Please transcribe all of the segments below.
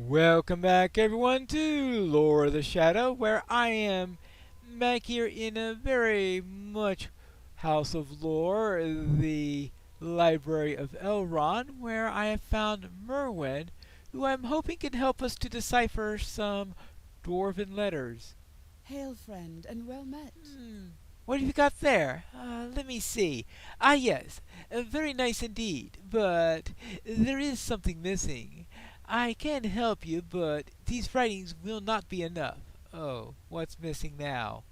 Welcome back, everyone, to Lore of the Shadow, where I am back here in a very much House of Lore, the Library of Elrond, where I have found Merwin, who I'm hoping can help us to decipher some dwarven letters. Hail, friend, and well met. What have you got there? Let me see. Yes, very nice indeed, but there is something missing. I can help you, but these writings will not be enough. Oh, what's missing now?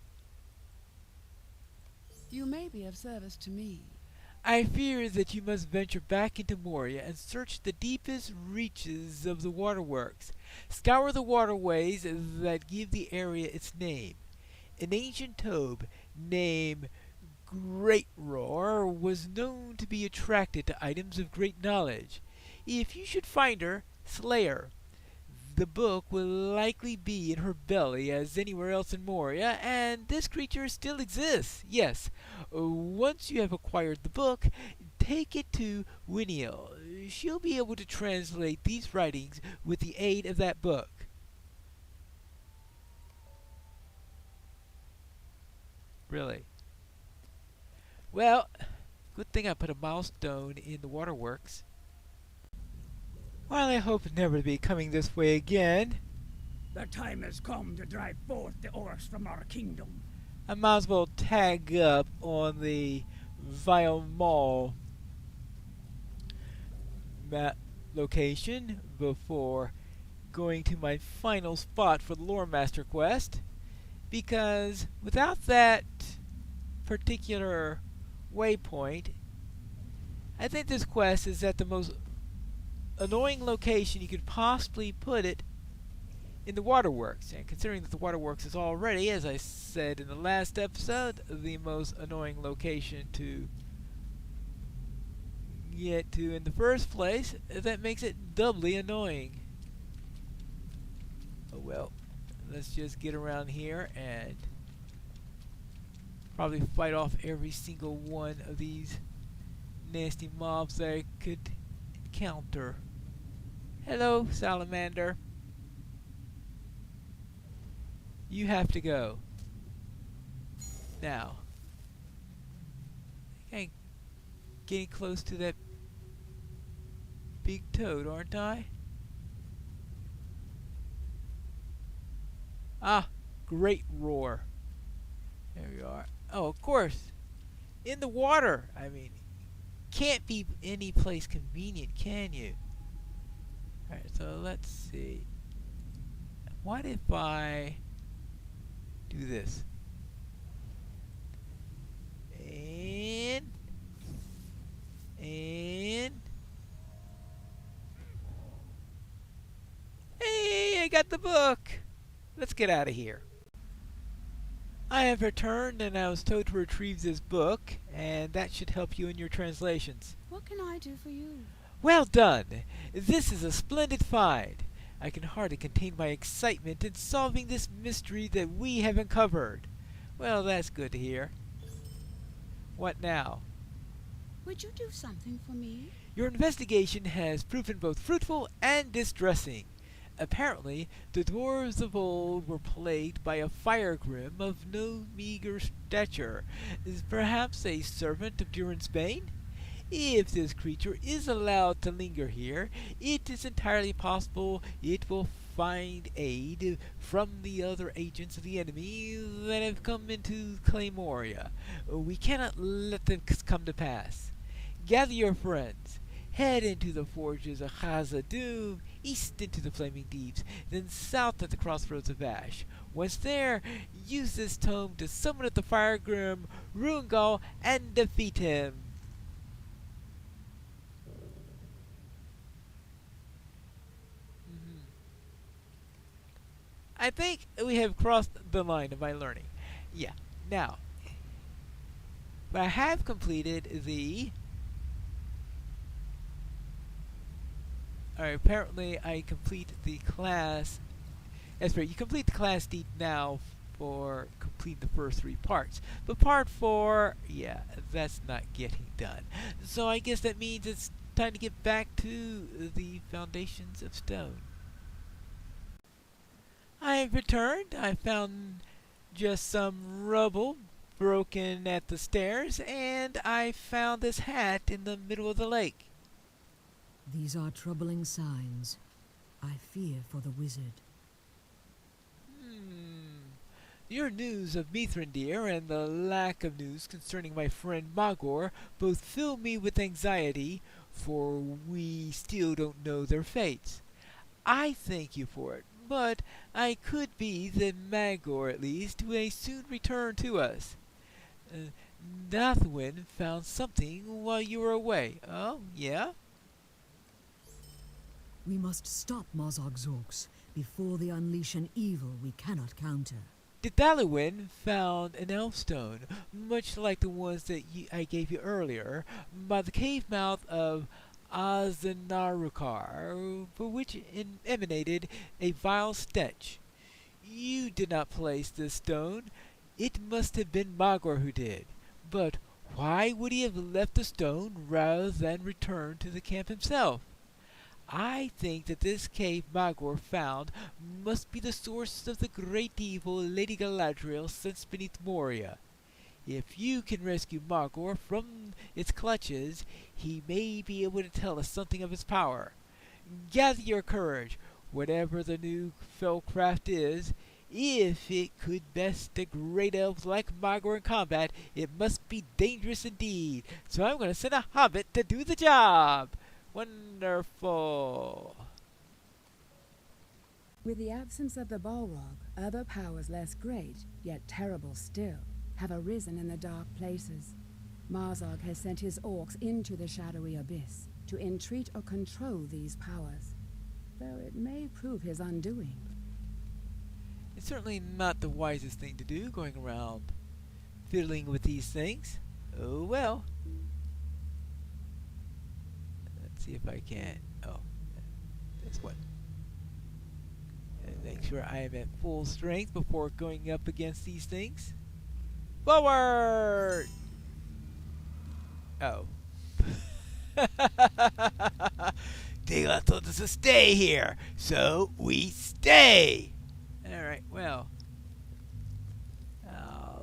You may be of service to me. I fear that you must venture back into Moria and search the deepest reaches of the waterworks. Scour the waterways that give the area its name. An ancient toad named Great Roar was known to be attracted to items of great knowledge. If you should find her, slay her. The book will likely be in her belly as anywhere else in Moria, and this creature still exists. Yes, once you have acquired the book, take it to Winiel. She'll be able to translate these writings with the aid of that book. Really? Well, good thing I put a milestone in the waterworks. While I hope never to be coming this way again, The time has come to drive forth the orcs from our kingdom. I might as well tag up on the Vile Mall map location before going to my final spot for the Lore Master quest, because without that particular waypoint, I think this quest is at the most annoying location you could possibly put it in the waterworks. And considering that the waterworks is already, as I said in the last episode, the most annoying location to get to in the first place, that makes it doubly annoying. Oh well, let's just get around here and probably fight off every single one of these nasty mobs that I could encounter. Hello, salamander. You have to go. Now. I think I'm getting close to that big toad, aren't I? Ah, Great Roar. There we are. Oh, of course. In the water. I mean, can't be any place convenient, can you? Alright, so let's see. What if I do this? And hey, I got the book. Let's get out of here. I have returned and I was told to retrieve this book, and that should help you in your translations. What can I do for you? Well done! This is a splendid find. I can hardly contain my excitement in solving this mystery that we have uncovered. Well, that's good to hear. What now? Would you do something for me? Your investigation has proven both fruitful and distressing. Apparently, the dwarves of old were plagued by a fire grim of no meager stature. Is perhaps a servant of Durin's Bane? If this creature is allowed to linger here, it is entirely possible it will find aid from the other agents of the enemy that have come into Claymoria. We cannot let this come to pass. Gather your friends. Head into the forges of Khazad-dûm, east into the Flaming Deeps, then south at the crossroads of Ash. Once there, use this tome to summon up the Fire Grim, Rungal, and defeat him. I think we have crossed the line of my learning. Yeah. Now, I have completed the... Alright, apparently I complete the class... That's right, you complete the class deed now for completing the first 3 parts. But part 4, yeah, that's not getting done. So I guess that means it's time to get back to the foundations of stone. I have returned. I found just some rubble broken at the stairs, and I found this hat in the middle of the lake. These are troubling signs. I fear for the wizard. Your news of Mithrandir and the lack of news concerning my friend Magor both fill me with anxiety, for we still don't know their fates. I thank you for it, but I could be that Magor, at least, may soon return to us. Nathwin found something while you were away. Oh, yeah? We must stop Mozog's orcs before they unleash an evil we cannot counter. Dedalwin found an elf stone, much like the ones that I gave you earlier, by the cave mouth of Azenarukar, for which emanated a vile stench. You did not place this stone. It must have been Magor who did. But why would he have left the stone rather than return to the camp himself? I think that this cave Magor found must be the source of the great evil Lady Galadriel sent beneath Moria. If you can rescue Magor from its clutches, he may be able to tell us something of his power. Gather your courage, whatever the new fellcraft is. If it could best a great elf like Magor in combat, it must be dangerous indeed. So I'm going to send a hobbit to do the job. Wonderful. With the absence of the Balrog, other powers less great, yet terrible still, have arisen in the dark places. Marzog has sent his orcs into the shadowy abyss to entreat or control these powers, though it may prove his undoing. It's certainly not the wisest thing to do, going around fiddling with these things. Oh well. Let's see if I can. Oh, this one. And make sure I am at full strength before going up against these things. Forward! Oh. They told us to stay here, so we stay! Alright, well.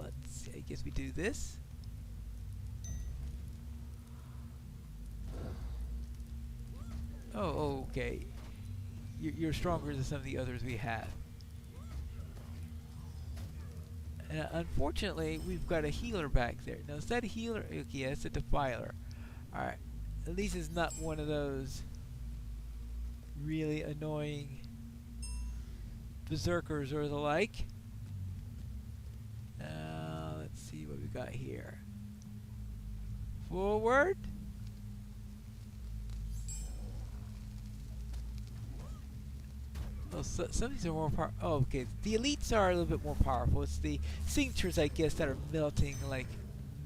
Let's see, I guess we do this. Oh, okay. You're stronger than some of the others we have. Unfortunately, we've got a healer back there. Now, is that a healer? Okay, yeah, it's a defiler. Alright. At least it's not one of those really annoying berserkers or the like. Let's see what we got here. Forward. Oh, so, some of these are more powerful. Oh, okay. The elites are a little bit more powerful. It's the signatures, I guess, that are melting like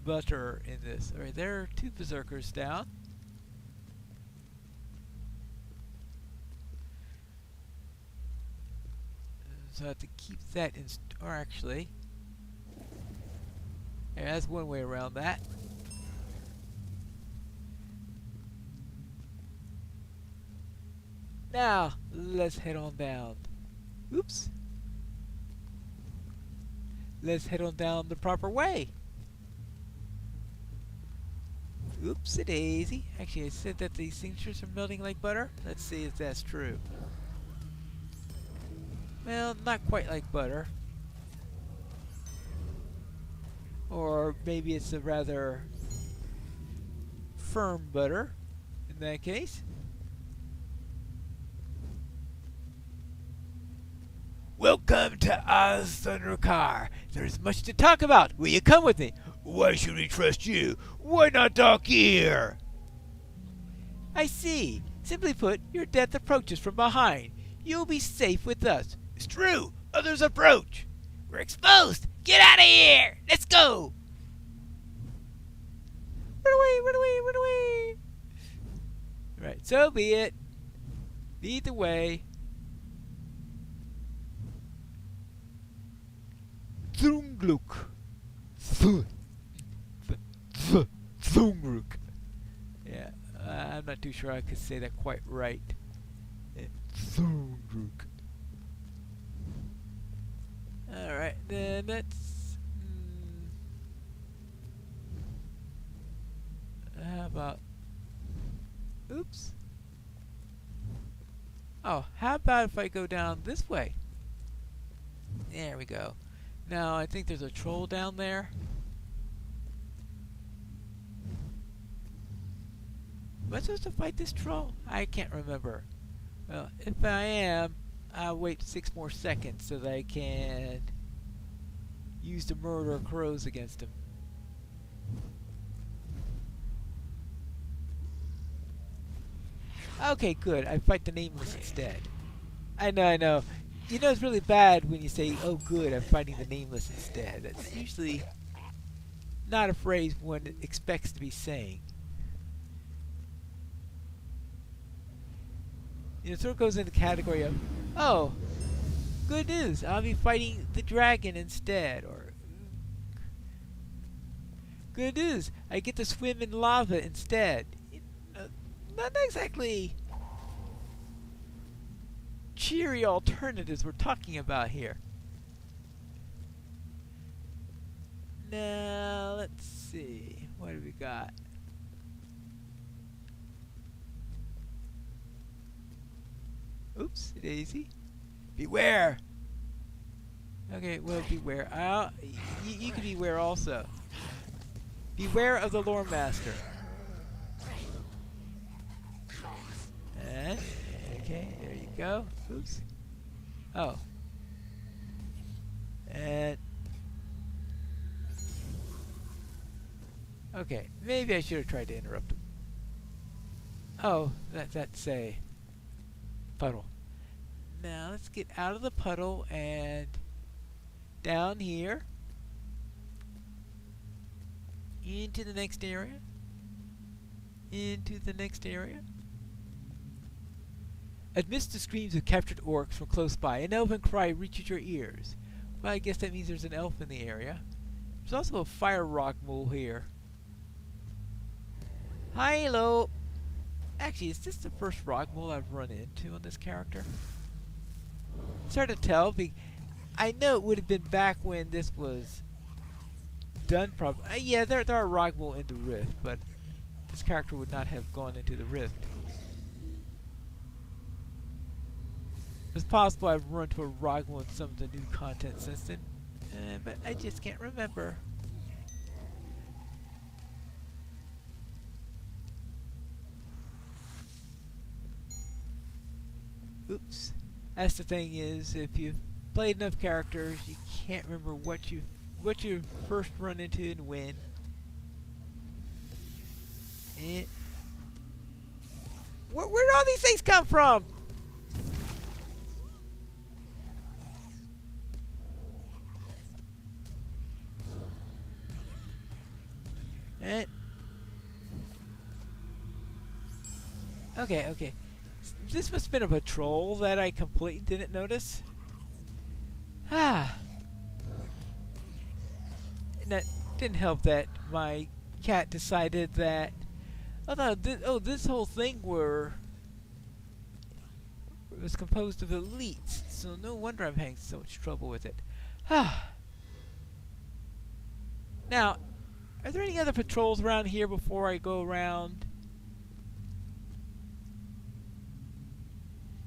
butter in this. Alright, there are two berserkers down. So I have to keep that in. Or actually, yeah, that's one way around that. Now, let's head on down. Oops. Let's head on down the proper way. Oopsie-daisy. Actually, I said that these signatures are melting like butter. Let's see if that's true. Well, not quite like butter. Or maybe it's a rather firm butter in that case. Welcome to Azenarukar. There's much to talk about. Will you come with me? Why should we trust you? Why not talk here? I see. Simply put, your death approaches from behind. You'll be safe with us. It's true. Others approach. We're exposed. Get out of here. Let's go. Run away, run away, run away. Right, so be it. Lead the way. Zungluk. Zungluk. Yeah, I'm not too sure I could say that quite right. Zungluk. Alright, then let's... how about... Oops. Oh, how about if I go down this way? There we go. Now, I think there's a troll down there. Am I supposed to fight this troll? I can't remember. Well, if I am, I'll wait 6 more seconds so that I can use the murder crows against him. Okay, good. I fight the nameless instead. I know, I know. You know it's really bad when you say, oh good, I'm fighting the nameless instead. That's usually not a phrase one expects to be saying. You know, it sort of goes in the category of, oh, good news, I'll be fighting the dragon instead. Or, good news, I get to swim in lava instead. Not exactly cheery alternatives we're talking about here. Now, let's see. What do we got? Oops, Daisy. Beware! Okay, well, beware. You can beware also. Beware of the lore master. And, okay, there you go. Oops. Oh. And... okay, maybe I should have tried to interrupt him. Oh, that's a puddle. Now let's get out of the puddle and down here into the next area. Into the next area. Amidst the screams of captured orcs from close by, an elven cry reaches your ears. Well, I guess that means there's an elf in the area. There's also a fire rock mole here. Hi, hello. Actually, is this the first rock mole I've run into on this character? It's hard to tell. I know it would have been back when this was done. Probably, yeah, there are rock mole in the rift, but this character would not have gone into the rift. It's possible I've run to a rock mole in some of the new content since then, but I just can't remember. Oops. That's the thing is, if you've played enough characters, you can't remember what you first run into and when. And where did all these things come from? And okay. This must have been a patrol that I completely didn't notice. Ah. And that didn't help that my cat decided that, this whole thing was composed of elites, so no wonder I'm having so much trouble with it. Ah. Now, are there any other patrols around here before I go around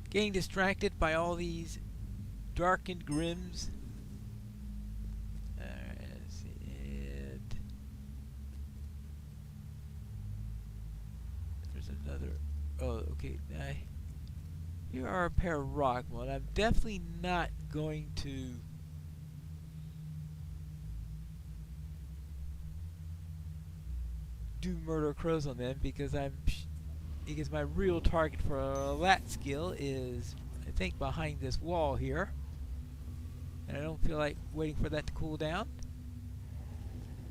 getting distracted by all these darkened grims? Alright, let's see. And there's another. Oh, okay. Here are a pair of rock mole. I'm definitely not going to do murder crows on them because my real target for that skill is, I think, behind this wall here. And I don't feel like waiting for that to cool down.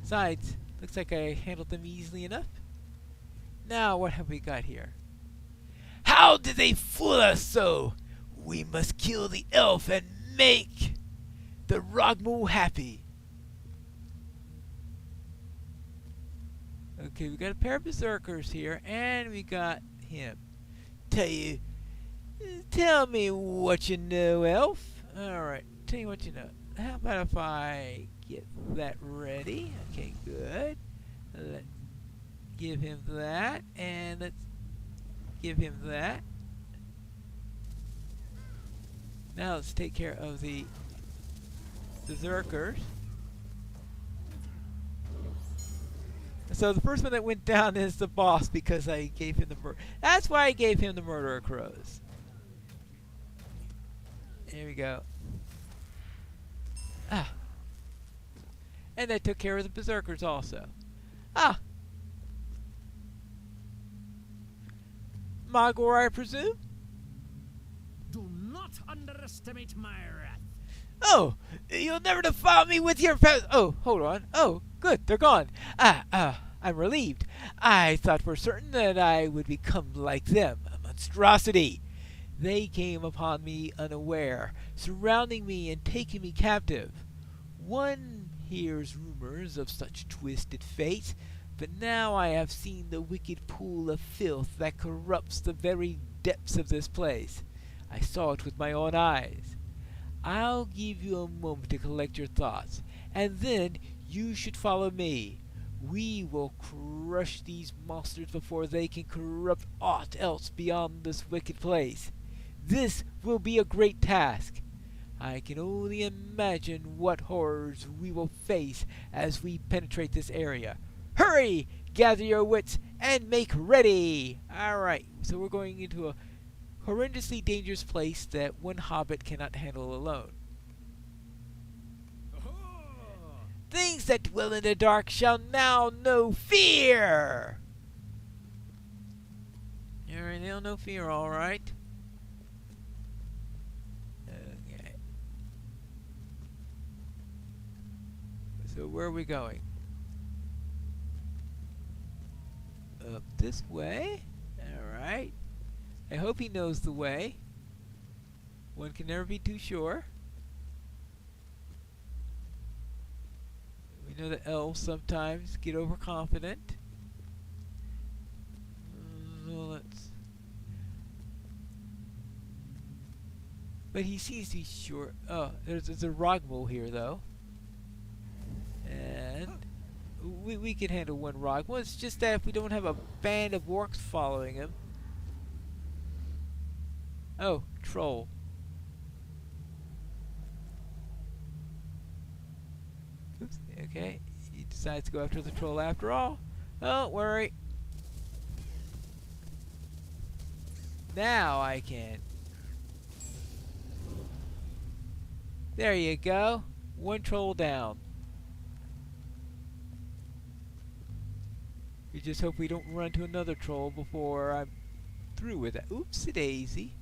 Besides, looks like I handled them easily enough. Now, what have we got here? How did they fool us so? We must kill the elf and make the Rogmu happy. Okay, we got a pair of berserkers here, and we got him. Tell me what you know, elf. Alright, tell you what you know. how about if I get that ready? Okay, good. Let's give him that, and let's give him that. Now let's take care of the berserkers. So the first one that went down is the boss because I gave him the that's why I gave him the murderer crows. There we go. Ah. And I took care of the berserkers also. Ah. Magor, I presume? Do not underestimate my wrath. Oh, you'll never defile me with your oh, hold on. Oh, good, they're gone. I'm relieved. I thought for certain that I would become like them, a monstrosity. They came upon me unaware, surrounding me and taking me captive. One hears rumors of such twisted fate, but now I have seen the wicked pool of filth that corrupts the very depths of this place. I saw it with my own eyes. I'll give you a moment to collect your thoughts, and then you should follow me. We will crush these monsters before they can corrupt aught else beyond this wicked place. This will be a great task. I can only imagine what horrors we will face as we penetrate this area. Hurry! Gather your wits and make ready! Alright, so we're going into a horrendously dangerous place that one hobbit cannot handle alone. Things that dwell in the dark shall now know fear! Alright, they'll know fear, alright. Okay. So where are we going? Up this way? Alright. I hope he knows the way. One can never be too sure. We know that elves sometimes get overconfident. So let's... But he seems to be sure. Oh, there's a Rogmole here, though. And we can handle one Rogmole. It's just that if we don't have a band of orcs following him. Oh, troll. Oops, okay. He decides to go after the troll after all. Don't worry. Now I can. There you go. One troll down. We just hope we don't run into another troll before I'm through with that. Oopsie daisy.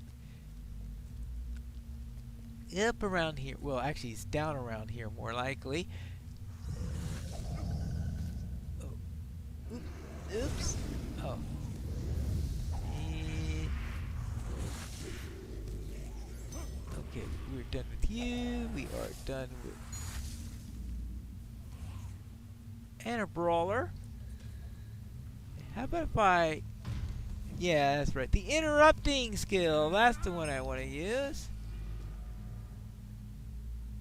Up around here. Well, actually, it's down around here, more likely. Oh. Oops. Oh. Okay, we're done with you. We are done with... And a brawler. How about if I... Yeah, that's right. The interrupting skill. That's the one I want to use.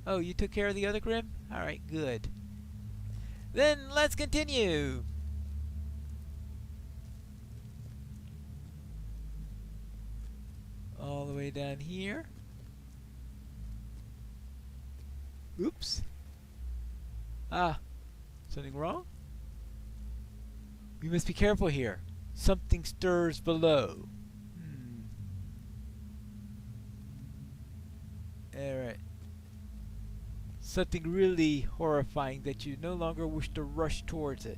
Oh, you took care of the other Grim? Alright, good. Then let's continue. All the way down here. Oops. Ah, something wrong? We must be careful here. Something stirs below. Alright. Something really horrifying that you no longer wish to rush towards it.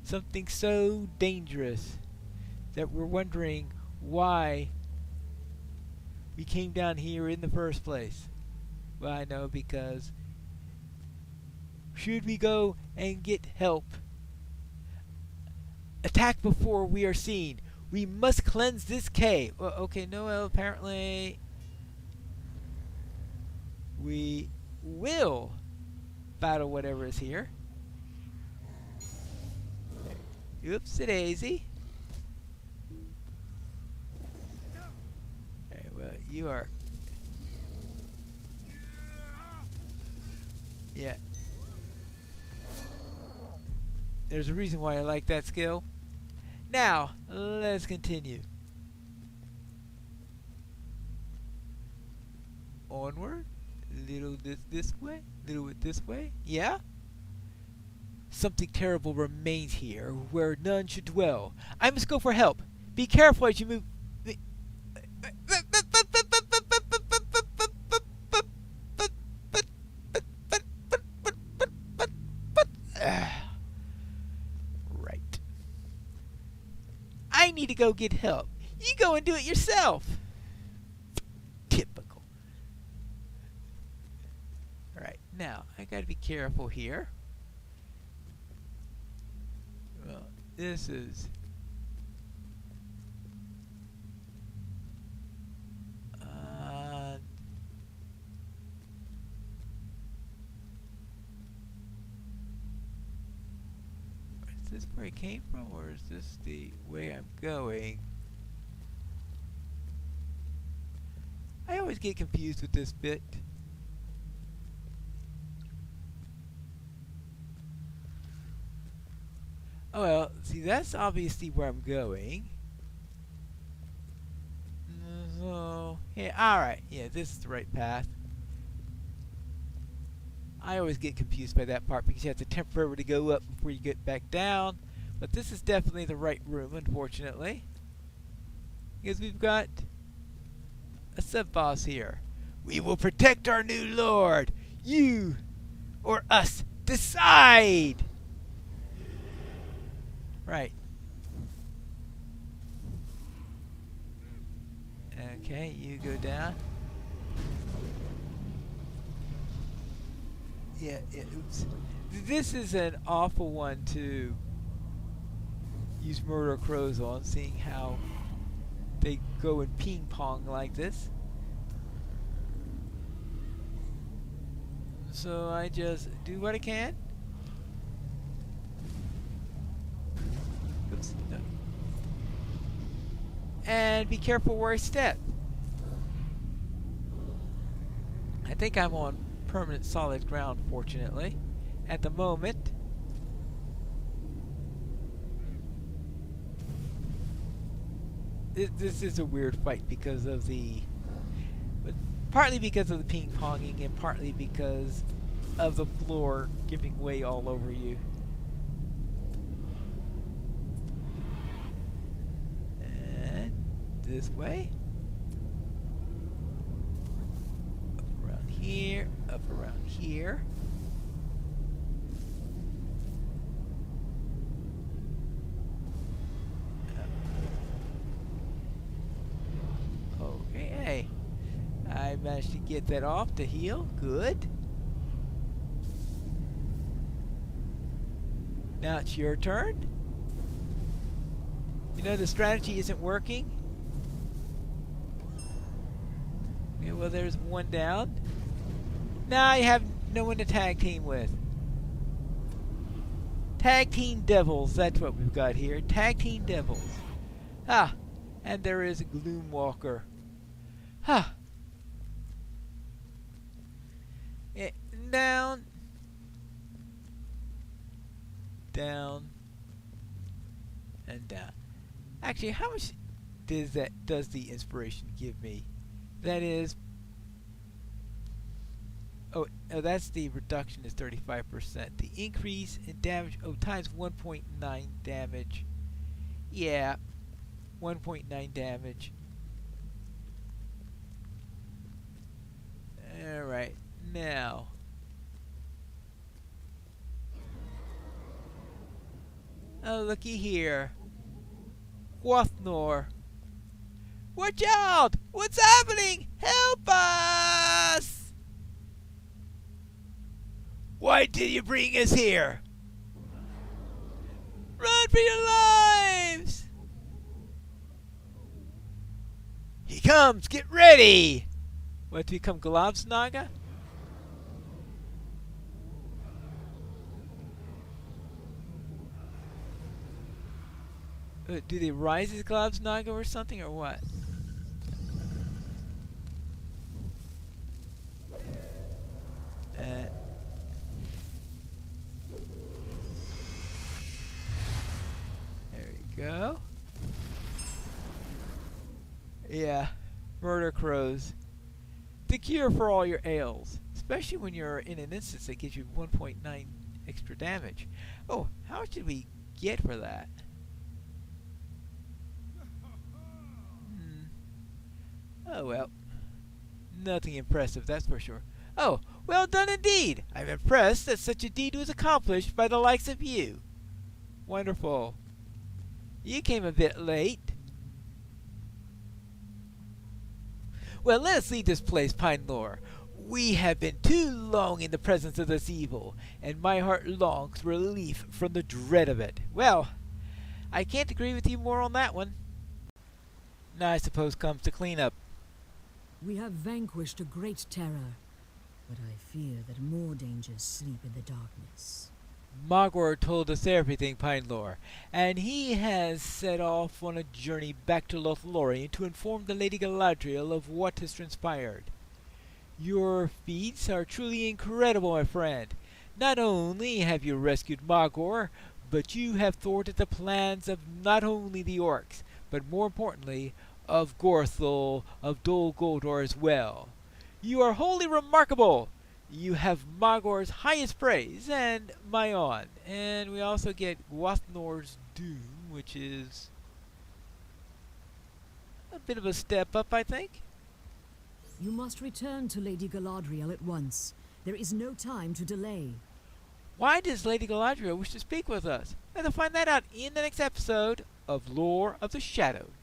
Something so dangerous that we're wondering why we came down here in the first place. Well, I know, because should we go and get help, attack before we are seen. We must cleanse this cave. Well, okay, Noel, apparently we will battle whatever is here. Oopsie daisy. Okay, well, you are... Yeah. There's a reason why I like that skill. Now, let's continue. Onward. Little this way. Little bit this way. Yeah? Something terrible remains here, where none should dwell. I must go for help. Be careful as you move. Right. I need to go get help. You go and do it yourself. Typical. Alright, now, I gotta be careful here. Well, this is... is this where it came from, or is this the way I'm going? I always get confused with this bit. Oh well, see, that's obviously where I'm going. So, yeah, alright, yeah, this is the right path. I always get confused by that part because you have to temporarily go up before you get back down. But this is definitely the right room, unfortunately. Because we've got a sub-boss here. We will protect our new lord. You or us, decide! Right. Okay, you go down. Yeah, oops. This is an awful one to use murder crows on, seeing how they go in ping pong like this. So I just do what I can. Oops, no. And be careful where I step. I think I'm on permanent solid ground, fortunately, at the moment. This is a weird fight because of the... But partly because of the ping-ponging and partly because of the floor giving way all over you. And this way. Up around here, up around here. Okay, I managed to get that off to heal. Good. Now it's your turn. You know the strategy isn't working. Okay, well there's one down. Now you have no one to tag team with. Tag team devils, that's what we've got here. Tag team devils. Ah, and there is a Gloomwalker. Ha! Yeah, down. Down. And down. Actually, how much does the inspiration give me? That is... Oh, that's the reduction is 35%. The increase in damage, times 1.9 damage. Yeah, 1.9 damage. Alright, now. Oh, looky here. Wathnor. Watch out! What's happening? Help us! Why did you bring us here? Run for your lives! He comes! Get ready! What, to become Globsnaga? Do they rise as Globsnaga or something, or what? go. Yeah, murder crows. The cure for all your ails, especially when you're in an instance that gives you 1.9 extra damage. Oh, how much did we get for that? Oh well, nothing impressive, that's for sure. Oh, well done indeed! I'm impressed that such a deed was accomplished by the likes of you. Wonderful. You came a bit late. Well, let us leave this place, Pine Lore. We have been too long in the presence of this evil, and my heart longs for relief from the dread of it. Well, I can't agree with you more on that one. Now I suppose comes to cleanup. We have vanquished a great terror, but I fear that more dangers sleep in the darkness. Magor told us everything, Pine Lore, and he has set off on a journey back to Lothlorien to inform the Lady Galadriel of what has transpired. Your feats are truly incredible, my friend. Not only have you rescued Magor, but you have thwarted the plans of not only the orcs, but more importantly, of Gorthul of Dol Guldur as well. You are wholly remarkable! You have Magor's highest praise and my own. And we also get Gwatnor's Doom, which is a bit of a step up, I think. You must return to Lady Galadriel at once. There is no time to delay. Why does Lady Galadriel wish to speak with us? Let's find that out in the next episode of Lore of the Shadows.